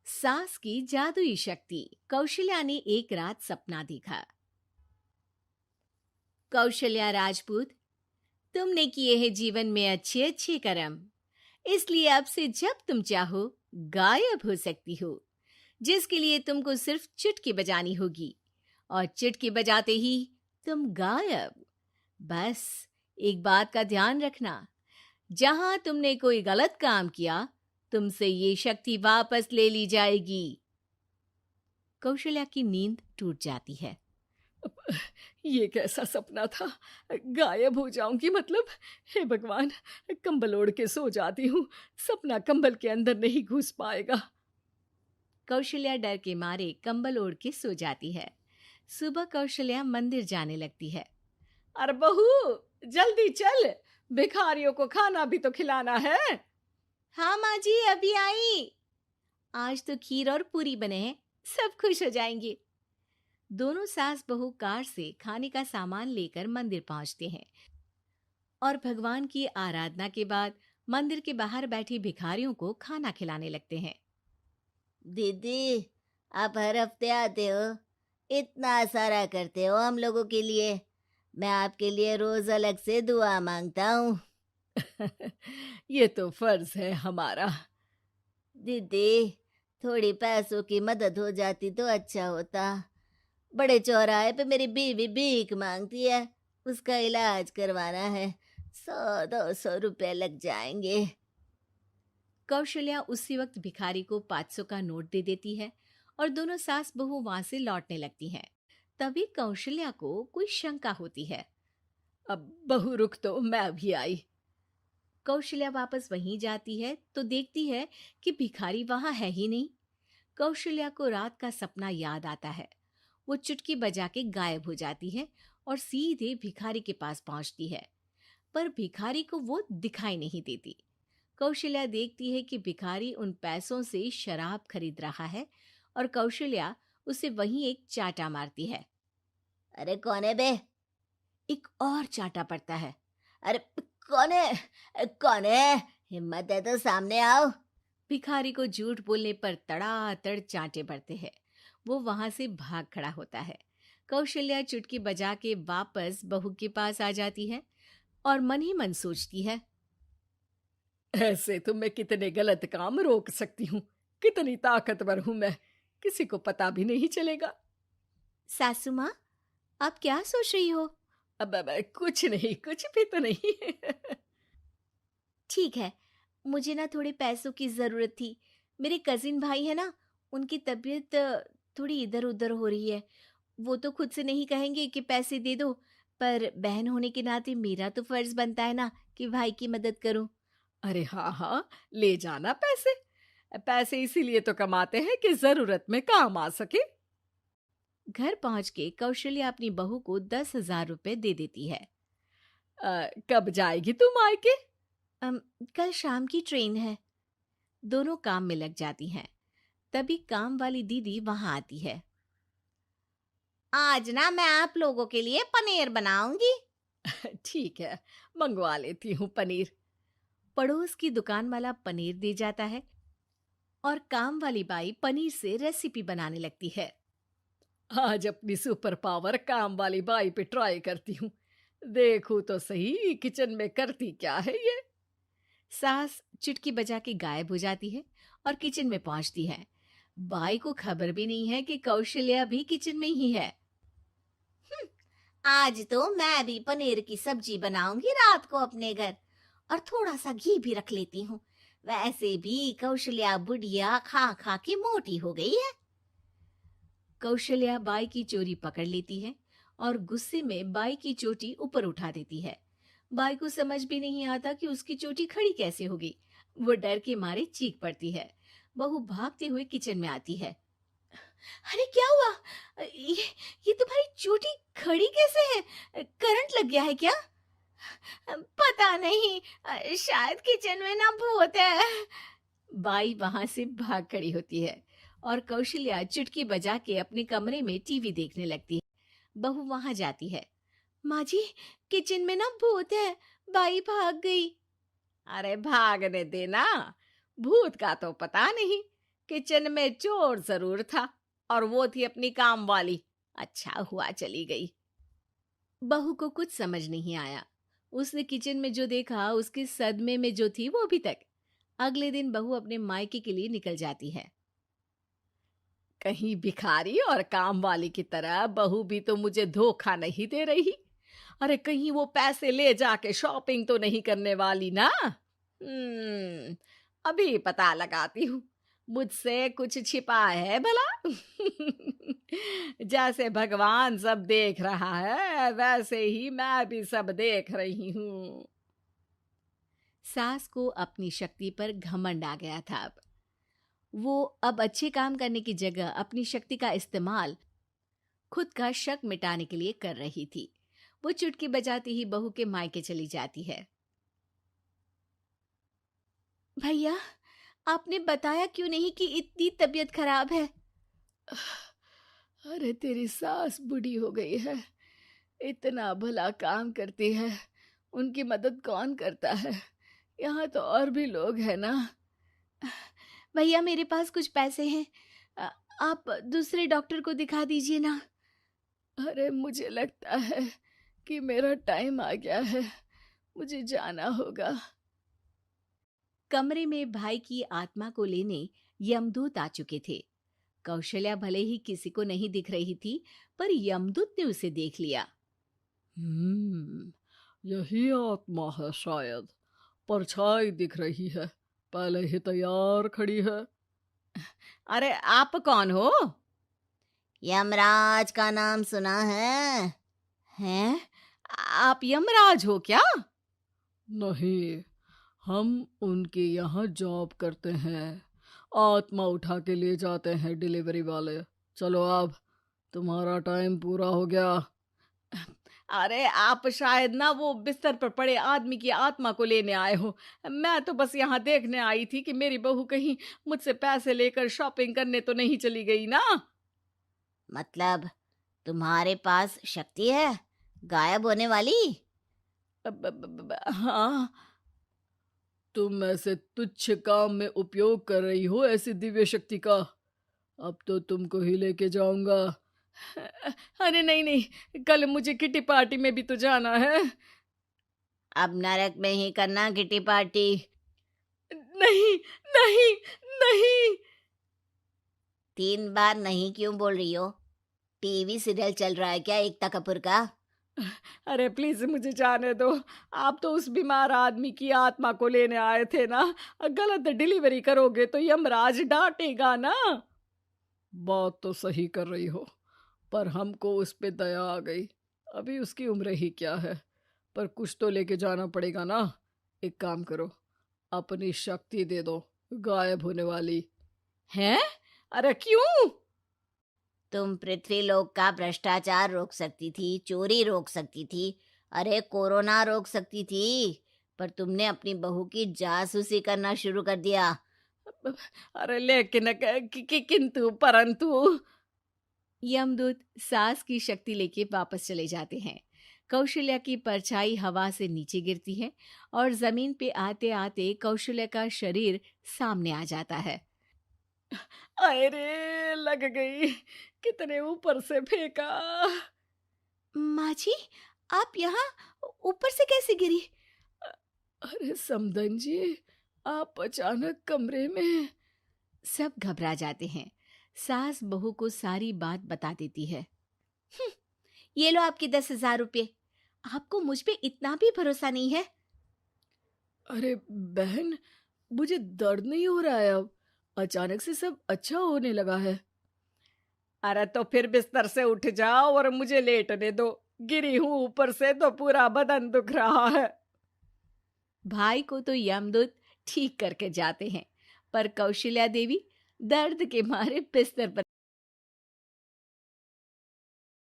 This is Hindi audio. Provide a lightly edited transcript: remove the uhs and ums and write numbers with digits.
सास की जादुई शक्ति। कौशल्या ने एक रात सपना देखा। कौशल्या राजपूत, तुमने किए हैं जीवन में अच्छे अच्छे कर्म, इसलिए अब से जब तुम चाहो गायब हो सकती हो, जिसके लिए तुमको सिर्फ चुटकी बजानी होगी और चुटकी बजाते ही तुम गायब। बस एक बात का ध्यान रखना, जहां तुमने कोई गलत काम किया तुमसे ये शक्ति वापस ले ली जाएगी। कौशल्या की नींद टूट जाती है। ये कैसा सपना था? गायब हो जाऊंगी मतलब? हे भगवान, कंबल ओढ़ के सो जाती हूँ, सपना कंबल के अंदर नहीं घुस पाएगा। कौशल्या डर के मारे कंबल ओढ़ के सो जाती है। सुबह कौशल्या मंदिर जाने लगती है। अरे बहू, जल्दी चल, भिखारियों को खाना भी तो खिलाना है। हाँ माँ जी, अभी आई। आज तो खीर और पूरी बने हैं, सब खुश हो जाएंगे। दोनों सास बहू कार से खाने का सामान लेकर मंदिर पहुंचते हैं और भगवान की आराधना के बाद मंदिर के बाहर बैठी भिखारियों को खाना खिलाने लगते हैं। दीदी, आप हर हफ्ते आते हो, इतना सारा करते हो हम लोगों के लिए। मैं आपके लिए रोज अलग से दुआ मांगता हूँ। ये तो फर्ज है हमारा। दीदी, थोड़ी पैसों की मदद हो जाती तो अच्छा होता। बड़े चौराहे पे मेरी बीवी भीख मांगती है, उसका इलाज करवाना है, 100-200 रुपए लग जाएंगे। कौशल्या उसी वक्त भिखारी को 500 का नोट दे देती है और दोनों सास बहू वहां से लौटने लगती हैं। तभी कौशल्या को कोई शंका होती है। अब बहू रुक, तो मैं अभी आई। कौशल्या वापस वहीं जाती है तो देखती है कि भिखारी वहां है ही नहीं। कौशल्या को रात का सपना याद आता है। वो चुटकी बजा के गायब हो जाती है और सीधे भिखारी के पास पहुंचती है, पर भिखारी को वो दिखाई नहीं देती। कौशल्या देखती है कि भिखारी उन पैसों से शराब खरीद रहा है और कौशल्या उसे वहीं एक चाटा मारती है। अरे कौन है बे? एक और चाटा पड़ता है। अरे कौन है? कौन है? हिम्मत है तो सामने आओ। भिखारी को झूठ बोलने पर तड़ातड़ चांटे पड़ते हैं। वो वहां से भाग खड़ा होता है। कौशल्या चुटकी बजा के वापस बहू के पास आ जाती है और मन ही मन सोचती है, ऐसे तो मैं कितने गलत काम रोक सकती हूँ, कितनी ताकतवर हूँ मैं, किसी को पता भी नहीं चलेगा। सासू माँ, आप क्या सोच रही हो? अब कुछ नहीं, कुछ भी तो नहीं। ठीक है, मुझे ना थोड़े पैसों की जरूरत थी। मेरे कजिन भाई है ना, उनकी तबीयत थोड़ी इधर उधर हो रही है। वो तो खुद से नहीं कहेंगे कि पैसे दे दो, पर बहन होने के नाते मेरा तो फर्ज बनता है ना कि भाई की मदद करूं। अरे हाँ हाँ, ले जाना पैसे। पैसे इसीलिए तो कमाते हैं कि जरूरत में काम आ सके। घर पहुंच के कौशल्या अपनी बहू को 10,000 रुपए दे देती है। कब जाएगी तुम मायके? अम, कल शाम की ट्रेन है। दोनों काम में लग जाती हैं। तभी काम वाली दीदी वहां आती है। आज ना मैं आप लोगों के लिए पनीर बनाऊंगी। ठीक है, मंगवा लेती हूँ पनीर। पड़ोस की दुकान वाला पनीर दे जाता है और काम वाली बाई पनीर से रेसिपी बनाने लगती है। आज अपनी सुपर पावर काम वाली बाई पे ट्राई करती हूँ, देखूं तो सही किचन में करती क्या है ये। सास चुटकी बजा के गायब हो जाती है और किचन में पहुंचती है। बाई को खबर भी नहीं है कि कौशल्या भी किचन में ही है। आज तो मैं भी पनीर की सब्जी बनाऊंगी रात को अपने घर, और थोड़ा सा घी भी रख लेती हूँ। वैसे भी कौशल्या बुढ़िया खा खा के मोटी हो गई है। कौशल्या बाई की चोरी पकड़ लेती है और गुस्से में बाई की चोटी ऊपर उठा देती है। बाई को समझ भी नहीं आता कि उसकी चोटी खड़ी कैसे होगी। वो डर के मारे चीख पड़ती है। बहू भागते हुए किचन में आती है। अरे क्या हुआ? ये तुम्हारी चोटी खड़ी कैसे है? करंट लग गया है क्या? पता नहीं, शायद किचन में ना भूत है। बाई वहां से भाग खड़ी होती है और कौशल्या चुटकी बजा के अपने कमरे में टीवी देखने लगती है। बहू वहां जाती है। माँ जी, किचन में ना भूत है, बाई भाग गई। अरे भागने देना, भूत का तो पता नहीं, किचन में चोर जरूर था और वो थी अपनी काम वाली। अच्छा हुआ चली गई। बहू को कुछ समझ नहीं आया। उसने किचन में जो देखा उसके सदमे में जो थी वो अभी तक। अगले दिन बहू अपने मायके के लिए निकल जाती है। कहीं भिखारी और काम वाली की तरह बहू भी तो मुझे धोखा नहीं दे रही। अरे कहीं वो पैसे ले जाके शॉपिंग तो नहीं करने वाली ना। अभी पता लगाती हूँ मुझसे कुछ छिपा है भला। जैसे भगवान सब देख रहा है वैसे ही मैं भी सब देख रही हूँ। सास को अपनी शक्ति पर घमंड आ गया था। वो अब अच्छे काम करने की जगह अपनी शक्ति का इस्तेमाल खुद का शक मिटाने के लिए कर रही थी। वो चुटकी बजाती ही बहू के मायके चली जाती है। भैया, आपने बताया क्यों नहीं कि इतनी तबीयत खराब है? अरे तेरी सास बूढ़ी हो गई है, इतना भला काम करती है, उनकी मदद कौन करता है? यहाँ तो और भी लोग हैं ना। भैया, मेरे पास कुछ पैसे हैं, आप दूसरे डॉक्टर को दिखा दीजिए ना। अरे मुझे लगता है कि मेरा टाइम आ गया है, मुझे जाना होगा। कमरे में भाई की आत्मा को लेने यमदूत आ चुके थे। कौशल्या भले ही किसी को नहीं दिख रही थी, पर यमदूत ने उसे देख लिया। यही आत्मा है शायद, परछाई दिख रही है, पहले ही तैयार खड़ी है। अरे आप कौन हो? यमराज का नाम सुना है? हैं? आप यमराज हो क्या? नहीं, हम उनके यहाँ जॉब करते हैं, आत्मा उठा के ले जाते हैं डिलीवरी वाले। चलो अब तुम्हारा टाइम पूरा हो गया। अरे आप शायद ना वो बिस्तर पर पड़े आदमी की आत्मा को लेने आए हो। मैं तो बस यहाँ देखने आई थी कि मेरी बहू कहीं मुझसे पैसे लेकर शॉपिंग करने तो नहीं चली गई ना। मतलब तुम्हारे पास शक्ति है गायब होने वाली? हाँ। तुम ऐसे तुच्छ काम में उपयोग कर रही हो ऐसी दिव्य शक्ति का। अब तो तुमको ही लेके जाऊंगा। अरे नहीं नहीं, कल मुझे किटी पार्टी में भी तो जाना है। अब नरक में ही करना किटी पार्टी। नहीं नहीं नहीं। 3 बार नहीं क्यों बोल रही हो? टीवी सीरियल चल रहा है क्या एकता कपूर का? अरे प्लीज मुझे जाने दो। आप तो उस बीमार आदमी की आत्मा को लेने आए थे ना। गलत डिलीवरी करोगे तो यमराज डांटेगा ना। बात तो सही कर रही हो, पर हमको उस पे दया आ गई। अभी उसकी उम्र ही क्या है, पर कुछ तो लेके जाना पड़ेगा ना। एक काम करो, अपनी शक्ति दे दो, गायब होने वाली। हैं? अरे क्यों? तुम पृथ्वी लोक का भ्रष्टाचार रोक सकती थी, चोरी रोक सकती थी, अरे कोरोना रोक सकती थी, पर तुमने अपनी बहू की जासूसी करना शुरू कर दिया। अरे लेकिन किंतु परंतु। यमदूत सास की शक्ति लेके वापस चले जाते हैं। कौशल्या की परछाई हवा से नीचे गिरती है और जमीन पे आते आते कौशल्या का शरीर सामने आ जाता है। अरे लग गई, कितने ऊपर से फेंका। माँ जी, आप यहाँ ऊपर से कैसे गिरी? अरे समदन जी, आप अचानक कमरे में। सब घबरा जाते हैं। सास बहू को सारी बात बता देती है। ये लो आपके 10,000 रुपये। आपको मुझ पे इतना भी भरोसा नहीं है? अरे बहन, मुझे दर्द नहीं हो रहा है, अब अचानक से सब अच्छा होने लगा है। अरे तो फिर बिस्तर से उठ जाओ और मुझे लेटने दो। गिरी हूं ऊपर से तो पूरा बदन दुख रहा है। भाई को तो यमदूत ठीक करके जाते हैं, पर कौशल्या देवी दर्द के मारे बिस्तर पर